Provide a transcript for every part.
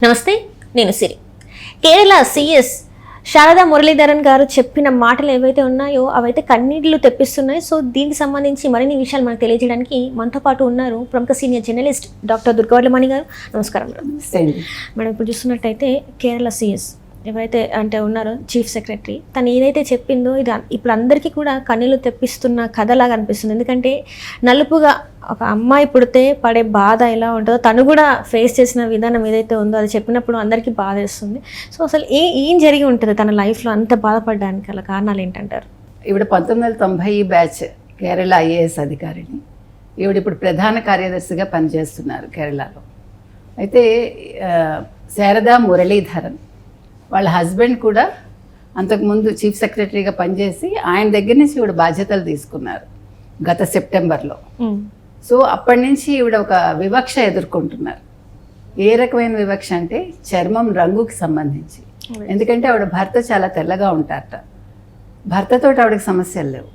నమస్తే, నేను సిరి. కేరళ సిఎస్ శారదా మురళీధరన్ గారు చెప్పిన మాటలు ఏవైతే ఉన్నాయో అవైతే కన్నీళ్లు తెప్పిస్తున్నాయి. సో దీనికి సంబంధించి మరిన్ని విషయాలు మనకు తెలియజేయడానికి మనతో పాటు ఉన్నారు ప్రముఖ సీనియర్ జర్నలిస్ట్ డాక్టర్ దుర్గవల్లిమణి గారు. నమస్కారం మేడం. ఇప్పుడు చూస్తున్నట్టయితే కేరళ సిఎస్ ఎవరైతే అంటే ఉన్నారో చీఫ్ సెక్రటరీ, తను ఏదైతే చెప్పిందో ఇది ఇప్పుడు అందరికీ కూడా కన్నీళ్ళు తెప్పిస్తున్న కథలాగా అనిపిస్తుంది. ఎందుకంటే నలుపుగా ఒక అమ్మాయి పుడితే పడే బాధ ఎలా ఉంటుందో తను కూడా ఫేస్ చేసిన విధానం ఏదైతే ఉందో అది చెప్పినప్పుడు అందరికీ బాధ వేస్తుంది. సో అసలు ఏం జరిగి ఉంటుంది తన లైఫ్లో అంత బాధపడడానికి అలా కారణాలు ఏంటంటారు? ఈవిడ 1990 బ్యాచ్ కేరళ ఐఏఎస్ అధికారిని. ఈవిడ ఇప్పుడు ప్రధాన కార్యదర్శిగా పనిచేస్తున్నారు కేరళలో. అయితే శారదా మురళీధరన్ వాళ్ళ హస్బెండ్ కూడా అంతకుముందు చీఫ్ సెక్రటరీగా పనిచేసి ఆయన దగ్గర నుంచి ఈవిడ బాధ్యతలు తీసుకున్నారు గత సెప్టెంబర్లో. సో అప్పటి నుంచి ఈవిడ ఒక వివక్ష ఎదుర్కొంటున్నారు. ఏ రకమైన వివక్ష అంటే చర్మం రంగుకి సంబంధించి. ఎందుకంటే ఆవిడ భర్త చాలా తెల్లగా ఉంటారట. భర్తతో ఆవిడకి సమస్యలు లేవు.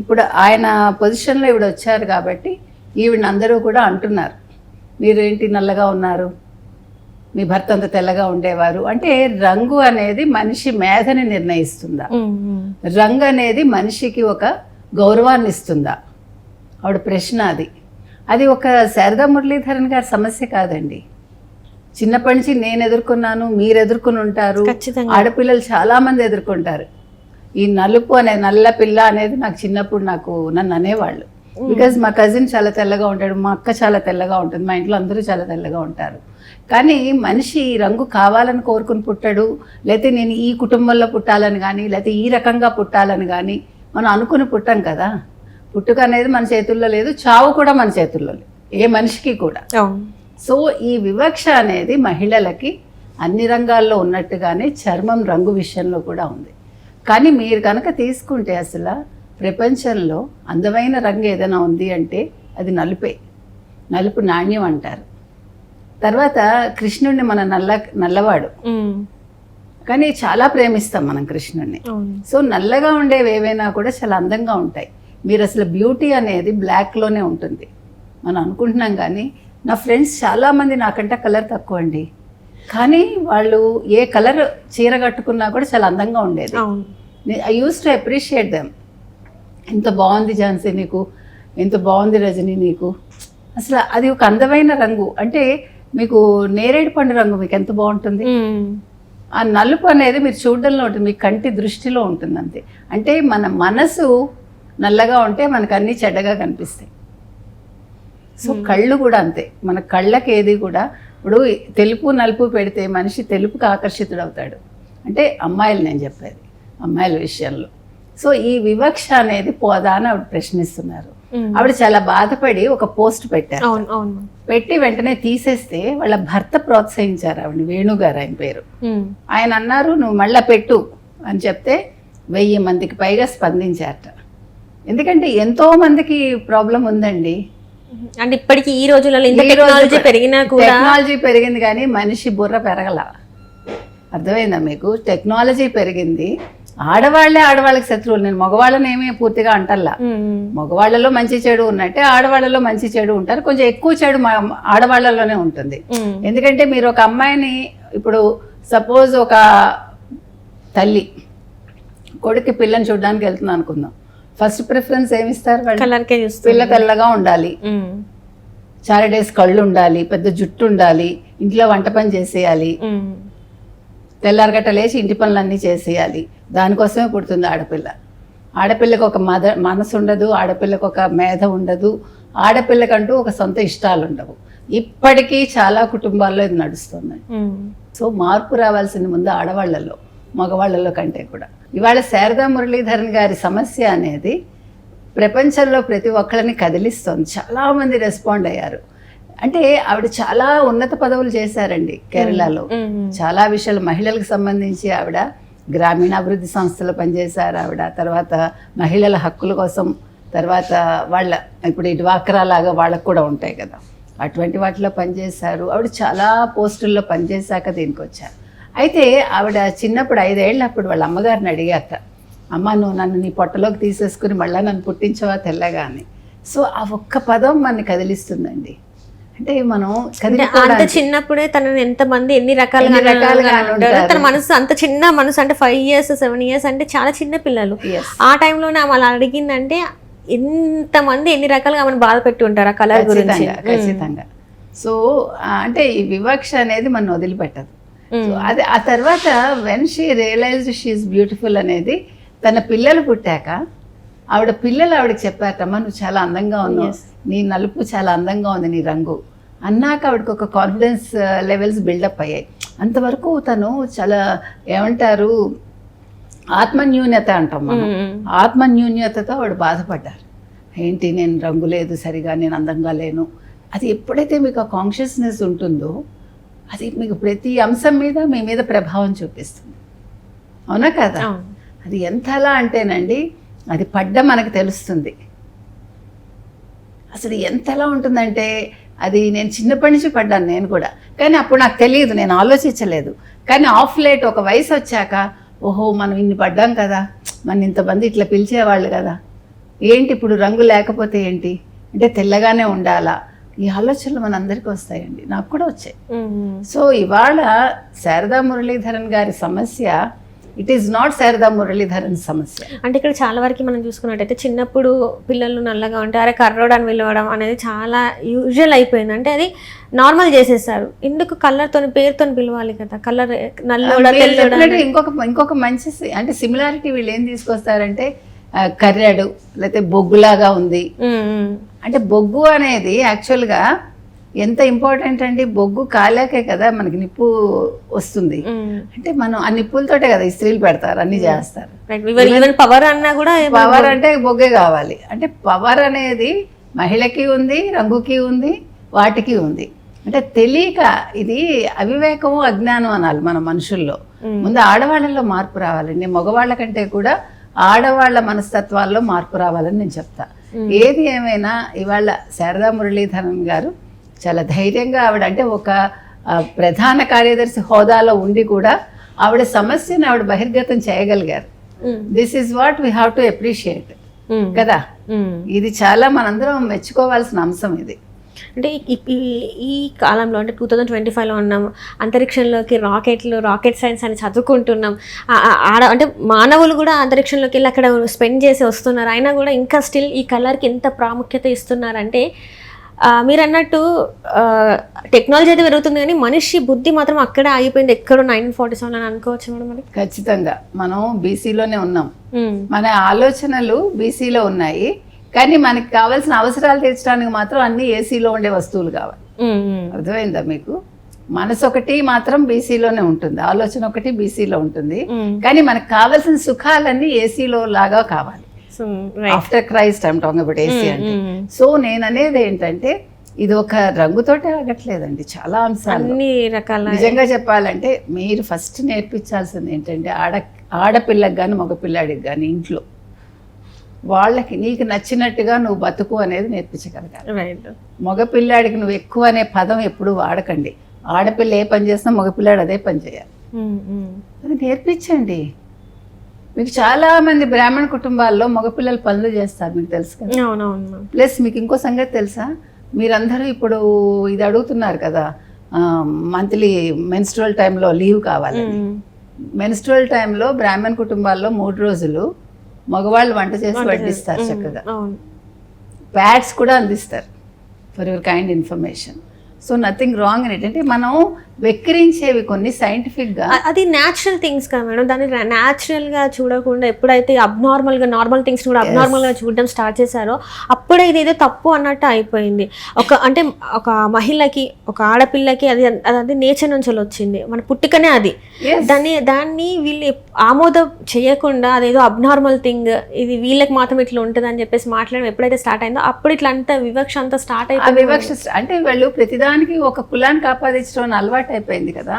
ఇప్పుడు ఆయన పొజిషన్లో ఈవిడ వచ్చారు కాబట్టి ఈవిడని అందరూ కూడా అంటున్నారు, మీరు ఏంటి నల్లగా ఉన్నారు, మీ భర్త అంత తెల్లగా ఉండేవారు. అంటే రంగు అనేది మనిషి మేధని నిర్ణయిస్తుందా, రంగు అనేది మనిషికి ఒక గౌరవాన్ని ఇస్తుందా? ఆవిడ ప్రశ్న అది ఒక శారదా మురళీధరన్ గారి సమస్య కాదండి. చిన్నప్పటి నుంచి నేను ఎదుర్కొన్నాను, మీరు ఎదుర్కొని ఉంటారు, ఆడపిల్లలు చాలా మంది ఎదుర్కొంటారు. ఈ నలుపు అనే నల్ల పిల్ల అనేది నాకు చిన్నప్పుడు నన్ను అనేవాళ్ళు. బికాజ్ మా కజిన్ చాలా తెల్లగా ఉంటాడు, మా అక్క చాలా తెల్లగా ఉంటుంది, మా ఇంట్లో అందరూ చాలా తెల్లగా ఉంటారు. కానీ మనిషి రంగు కావాలని కోరుకుని పుట్టాడు, లేకపోతే నేను ఈ కుటుంబంలో పుట్టాలని కానీ, లేకపోతే ఈ రకంగా పుట్టాలని కానీ మనం అనుకుని పుట్టాం కదా. పుట్టుక అనేది మన చేతుల్లో లేదు, చావు కూడా మన చేతుల్లో లేదు, ఏ మనిషికి కూడా. సో ఈ వివక్ష అనేది మహిళలకి అన్ని రంగాల్లో ఉన్నట్టుగానే చర్మం రంగు విషయంలో కూడా ఉంది. కానీ మీరు కనుక తీసుకుంటే అసలు ప్రపంచంలో అందమైన రంగు ఏదైనా ఉంది అంటే అది నలుపే. నలుపు నాణ్యం అంటారు. తర్వాత కృష్ణుడిని మన నల్లవాడు, కానీ చాలా ప్రేమిస్తాం మనం కృష్ణుడిని. సో నల్లగా ఉండేవి ఏవైనా కూడా చాలా అందంగా ఉంటాయి. మీరు అసలు బ్యూటీ అనేది బ్లాక్లోనే ఉంటుంది మనం అనుకుంటున్నాం. కానీ నా ఫ్రెండ్స్ చాలామంది నాకంటే కలర్ తక్కువ అండి, కానీ వాళ్ళు ఏ కలర్ చీర కట్టుకున్నా కూడా చాలా అందంగా ఉండేది. I use to appreciate them. ఎంత బాగుంది ఝాన్సీ నీకు, ఎంత బాగుంది రజని నీకు. అసలు అది ఒక అందమైన రంగు. అంటే మీకు నేరేడు పండు రంగు మీకు ఎంత బాగుంటుంది. ఆ నలుపు అనేది మీరు చూడడంలో ఉంటుంది, మీ కంటి దృష్టిలో ఉంటుంది అంతే. అంటే మన మనసు నల్లగా ఉంటే మనకు అన్నీ చెడ్డగా కనిపిస్తాయి. సో కళ్ళు కూడా అంతే. మన కళ్ళకి ఏది కూడా ఇప్పుడు తెలుపు నలుపు పెడితే మనిషి తెలుపుకి ఆకర్షితుడు అవుతాడు. అంటే అమ్మాయిలు, నేను చెప్పేది అమ్మాయిల విషయంలో. సో ఈ వివక్ష అనేది పోదా అని ఆవిడ ప్రశ్నిస్తున్నారు. ఆవిడ చాలా బాధపడి ఒక పోస్ట్ పెట్టారు. పెట్టి వెంటనే తీసేస్తే వాళ్ళ భర్త ప్రోత్సహించారు ఆవిడని, వేణుగారు ఆయన పేరు. ఆయన అన్నారు నువ్వు మళ్ళా పెట్టు అని చెప్తే 1000 మందికి పైగా స్పందించారట. ఎందుకంటే ఎంతో మందికి ప్రాబ్లం ఉందండి. అంటే ఇప్పటికీ ఈ రోజులలో టెక్నాలజీ పెరిగింది కానీ మనిషి బుర్ర పెరగల. అర్థమైందా మీకు? టెక్నాలజీ పెరిగింది, ఆడవాళ్ళకి శత్రువులు. నేను మగవాళ్ళని ఏమీ పూర్తిగా అంటల్లా. మగవాళ్ళలో మంచి చెడు ఉన్నట్టే ఆడవాళ్ళలో మంచి చెడు ఉంటారు. కొంచెం ఎక్కువ చెడు ఆడవాళ్ళలోనే ఉంటుంది. ఎందుకంటే మీరు ఒక అమ్మాయిని, ఇప్పుడు సపోజ్ ఒక తల్లి కొడుకు పిల్లని చూడడానికి వెళ్తున్నాను అనుకుందాం, ఫస్ట్ ప్రిఫరెన్స్ ఏమిస్తారు? పిల్ల తెల్లగా ఉండాలి, చాలా డేస్ కళ్ళు ఉండాలి, పెద్ద జుట్టు ఉండాలి, ఇంట్లో వంట పని చేసేయాలి, తెల్లారగట్ట లేచి ఇంటి పనులన్నీ చేసేయాలి. దానికోసమే పుడుతుంది ఆడపిల్ల. ఆడపిల్లకు ఒక మనసు ఉండదు, ఆడపిల్లకు ఒక మేధ ఉండదు, ఆడపిల్లకంటూ ఒక సొంత ఇష్టాలు ఉండవు. ఇప్పటికీ చాలా కుటుంబాల్లో ఇది నడుస్తుంది. సో మార్పు రావాల్సింది ముందు ఆడవాళ్లలో, మగవాళ్లలో కంటే కూడా. ఇవాళ శారదా మురళీధరన్ గారి సమస్య అనేది ప్రపంచంలో ప్రతి ఒక్కరిని కదిలిస్తోంది. చాలామంది రెస్పాండ్ అయ్యారు. అంటే ఆవిడ చాలా ఉన్నత పదవులు చేశారండి కేరళలో. చాలా విషయాలు మహిళలకు సంబంధించి ఆవిడ గ్రామీణాభివృద్ధి సంస్థలో పనిచేశారు ఆవిడ. తర్వాత మహిళల హక్కుల కోసం, తర్వాత వాళ్ళ ఇప్పుడు ఈ డ్వాక్రా లాగా వాళ్ళకు కూడా ఉంటాయి కదా, అటువంటి వాటిలో పనిచేశారు ఆవిడ. చాలా పోస్టుల్లో పనిచేశాక దీనికి వచ్చారు. అయితే ఆవిడ చిన్నప్పుడు 5 ఏళ్ళప్పుడు వాళ్ళ అమ్మగారిని అడిగారట, అమ్మ నువ్వు నన్ను నీ పొట్టలోకి తీసేసుకుని మళ్ళీ నన్ను పుట్టించవా తెల్లగా అని. సో ఆ ఒక్క పదం మనని కదిలిస్తుందండి. అంటే మనం అంటే అంత చిన్నప్పుడే తనని ఎంత మంది ఎన్ని రకాలుగా ఉంటారు. తన మనసు అంత చిన్న మనసు, అంటే 5 years 7 years అంటే చాలా చిన్న పిల్లలు. ఆ టైంలోనే ఆమె అలా అడిగిందంటే ఎంతమంది ఎన్ని రకాలుగా ఆమెను బాధ పెట్టి ఉంటారు ఆ కలర్ గురించి. ఖచ్చితంగా. సో అంటే ఈ వివక్ష అనేది మనం వదిలిపెట్టదు. సో అది ఆ తర్వాత when she realized she is beautiful అనేది తన పిల్లలు పుట్టాక పిల్లలు ఆవిడకి చెప్పారమ్మా, నువ్వు చాలా అందంగా ఉన్నావు, నీ నలుపు చాలా అందంగా ఉంది, నీ రంగు అన్నాక ఆవిడకి ఒక కాన్ఫిడెన్స్ లెవెల్స్ బిల్డప్ అయ్యాయి. అంతవరకు తను చాలా ఏమంటారు ఆత్మన్యూన్యత అంటాం మనం, ఆత్మన్యూన్యతతో ఆవిడ బాధపడ్డారు. ఏంటి నేను రంగు లేదు సరిగా, నేను అందంగా లేను. అది ఎప్పుడైతే మీకు ఆ కాన్షియస్నెస్ ఉంటుందో అది మీకు ప్రతి అంశం మీద మీ మీద ప్రభావం చూపిస్తుంది. అవునా కదా? అది ఎంతలా అంటేనండి అది పడ్డ మనకు తెలుస్తుంది. అసలు ఎంతలా ఉంటుందంటే అది నేను చిన్నప్పటి నుంచి పడ్డాను నేను కూడా, కానీ అప్పుడు నాకు తెలియదు, నేను ఆలోచించలేదు. కానీ ఆఫ్ లేట్ ఒక వయసు వచ్చాక ఓహో మనం ఇన్ని పడ్డాం కదా, మన ఇంతమంది ఇట్లా పిలిచేవాళ్ళు కదా, ఏంటి ఇప్పుడు రంగు లేకపోతే ఏంటి అంటే తెల్లగానే ఉండాలా, ఈ ఆలోచనలు మనందరికీ వస్తాయండి, నాకు కూడా వచ్చాయి. సో ఇవాళ శారదా మురళీధరన్ గారి సమస్య it is not Sharada Muralidharan సమస్య. అంటే ఇక్కడ చాలా వరకు మనం చూసుకున్నట్టయితే చిన్నప్పుడు పిల్లలు నల్లగా ఉంటే అరే కర్రోడు అని పిలవడం అనేది చాలా యూజువల్ అయిపోయింది. అంటే అది నార్మల్ చేసేసారు. ఎందుకు కలర్తో పేరుతో పిలవాలి కదా, కలర్ నల్లోడా తెల్లోడా. ఇంకొక మంచి అంటే సిమిలారిటీ వీళ్ళు ఏం తీసుకొస్తారంటే కర్రాడు లేకపోతే బొగ్గులాగా ఉంది. అంటే బొగ్గు అనేది యాక్చువల్గా ఎంత ఇంపార్టెంట్ అండి, బొగ్గు కాలాకే కదా మనకి నిప్పు వస్తుంది. అంటే మనం ఆ నిప్పులతోటే కదా ఇస్త్రీలు పెడతారు, అన్ని చేస్తారు. పవర్ అన్నా కూడా పవర్ అంటే బొగ్గే కావాలి. అంటే పవర్ అనేది మహిళకి ఉంది, రంగుకి ఉంది, వాటికి ఉంది. అంటే తెలియక ఇది అవివేకము అజ్ఞానం అనాలి మన మనుషుల్లో. ముందు ఆడవాళ్ళలో మార్పు రావాలండి, మగవాళ్ళ కంటే కూడా ఆడవాళ్ల మనస్తత్వాల్లో మార్పు రావాలని నేను చెప్తా. ఏది ఏమైనా ఇవాళ శారదా మురళీధరన్ గారు చాలా ధైర్యంగా ఆవిడ అంటే ఒక ప్రధాన కార్యదర్శి హోదాలో ఉండి కూడా ఆవిడ సమస్యను ఆవిడ బహిర్గతం చేయగలిగారు. This is what we have to appreciate కదా. ఇది చాలా మనందరం మెచ్చుకోవాల్సిన అంశం ఇది. అంటే ఈ కాలంలో అంటే 2025లో ఉన్నాం, అంతరిక్షంలోకి రాకెట్ సైన్స్ అని చదువుకుంటున్నాం. అంటే మానవులు కూడా అంతరిక్షంలోకి వెళ్ళి అక్కడ స్పెండ్ చేసి వస్తున్నారు. అయినా కూడా ఇంకా స్టిల్ ఈ కలర్కి ఎంత ప్రాముఖ్యత ఇస్తున్నారంటే మీరు అన్నట్టు టెక్నాలజీ అయితే పెరుగుతుంది కానీ మనిషి బుద్ధి మాత్రం అక్కడే ఆగిపోయింది, ఎక్కడో 1947 అని అనుకోవచ్చు మేడం. మరి ఖచ్చితంగా మనం బీసీలోనే ఉన్నాం, మన ఆలోచనలు బీసీలో ఉన్నాయి, కానీ మనకి కావాల్సిన అవసరాలు తీర్చడానికి మాత్రం అన్ని ఏసీలో ఉండే వస్తువులు కావాలి. అర్థమైందా మీకు? మనసు ఒకటి మాత్రం బీసీలోనే ఉంటుంది, ఆలోచన ఒకటి బీసీలో ఉంటుంది, కానీ మనకు కావాల్సిన సుఖాలన్నీ ఏసీలో లాగా కావాలి. After Christ I'm talking about AC అంటే. సో నేను అనేది ఏంటంటే ఇది ఒక రంగుతోటే ఆగట్లేదండి, చాలా అంశాలు, అన్ని రకాల. నిజంగా చెప్పాలంటే మీరు ఫస్ట్ నేర్పించాల్సింది ఏంటంటే ఆడపిల్లకి కానీ మగపిల్లాడికి కానీ ఇంట్లో వాళ్ళకి నీకు నచ్చినట్టుగా నువ్వు బతుకు అనేది నేర్పించగలగాలి. మగపిల్లాడికి నువ్వు ఎక్కువ అనే పదం ఎప్పుడు వాడకండి. ఆడపిల్ల ఏ పని చేసినా మగపిల్లాడు అదే పని చేయాలి, అది నేర్పించండి. మీకు చాలా మంది బ్రాహ్మణ కుటుంబాల్లో మగపిల్లలు పనులు చేస్తారు, మీకు తెలుసు కదా. ప్లస్ మీకు ఇంకో సంగతి తెలుసా, మీరందరూ ఇప్పుడు ఇది అడుగుతున్నారు కదా, మంత్లీ మెన్స్ట్రువల్ టైంలో లీవ్ కావాలని. మెన్స్ట్రువల్ టైంలో బ్రాహ్మణ కుటుంబాల్లో 3 రోజులు మగవాళ్ళు వంట చేసి వడ్డిస్తారు చక్కగా, ప్యాడ్స్ కూడా అందిస్తారు. For your kind information. So nothing wrong in it. అంటే మనం వెక్కిరించేవి కొన్ని సైంటిఫిక్గా, అది న్యాచురల్ థింగ్స్ కదా మేడం. దాన్ని న్యాచురల్గా చూడకుండా ఎప్పుడైతే అబ్నార్మల్గా నార్మల్ థింగ్స్ కూడా అబ్నార్మల్గా చూడడం స్టార్ట్ చేశారో అప్పుడే ఇదేదో తప్పు అన్నట్టు అయిపోయింది. అంటే ఒక మహిళకి, ఒక ఆడపిల్లకి అది అది నేచర్ నుంచి వచ్చింది, మన పుట్టుకనే అది. దాన్ని వీళ్ళు ఆమోదం చేయకుండా అదేదో అబ్నార్మల్ థింగ్, ఇది వీళ్ళకి మాత్రం ఇట్లా ఉంటుంది అని చెప్పేసి మాట్లాడడం ఎప్పుడైతే స్టార్ట్ అయిందో అప్పుడు ఇట్లా అంతా వివక్ష అంతా స్టార్ట్ అయిపోయింది. వివక్ష అంటే వాళ్ళు ప్రతిదానికి ఒక కులానికి ఆపాదించడం అలవాటు అయిపోయింది కదా.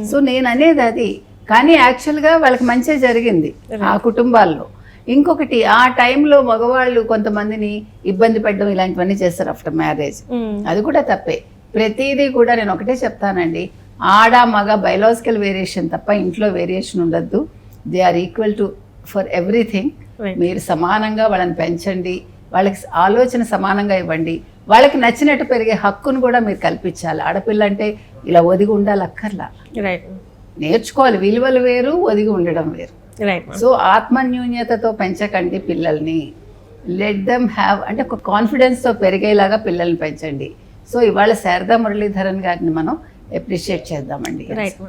సో నేను అనేది అది, కానీ యాక్చువల్గా వాళ్ళకి మంచి జరిగింది ఆ కుటుంబాల్లో. ఇంకొకటి ఆ టైంలో మగవాళ్ళు కొంతమందిని ఇబ్బంది పెట్టడం ఇలాంటివన్నీ చేస్తారు ఆఫ్టర్ మ్యారేజ్, అది కూడా తప్పే. ప్రతిదీ కూడా నేను ఒకటే చెప్తానండి, ఆడ మగ బయలాజికల్ వేరియేషన్ తప్ప ఇంట్లో వేరియేషన్ ఉండద్దు. They are equal to for everything. మీరు సమానంగా వాళ్ళని పెంచండి, వాళ్ళకి ఆలోచన సమానంగా ఇవ్వండి, వాళ్ళకి నచ్చినట్టు పెరిగే హక్కును కూడా మీరు కల్పించాలి. ఆడపిల్ల అంటే ఇలా ఒదిగి ఉండాలి అక్కర్లా, రైట్ నేర్చుకోవాలి. విలువలు వేరు, ఒదిగి ఉండడం వేరు. రైట్ సో ఆత్మన్యూన్యతతో పెంచకండి పిల్లల్ని. లెట్ దెమ్ హ్యావ్ అంటే ఒక కాన్ఫిడెన్స్తో పెరిగేలాగా పిల్లల్ని పెంచండి. సో ఇవాళ శారదా మురళీధరన్ గారిని మనం అప్రిషియేట్ చేద్దామండి. Right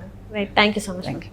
thank you so much. Thank you.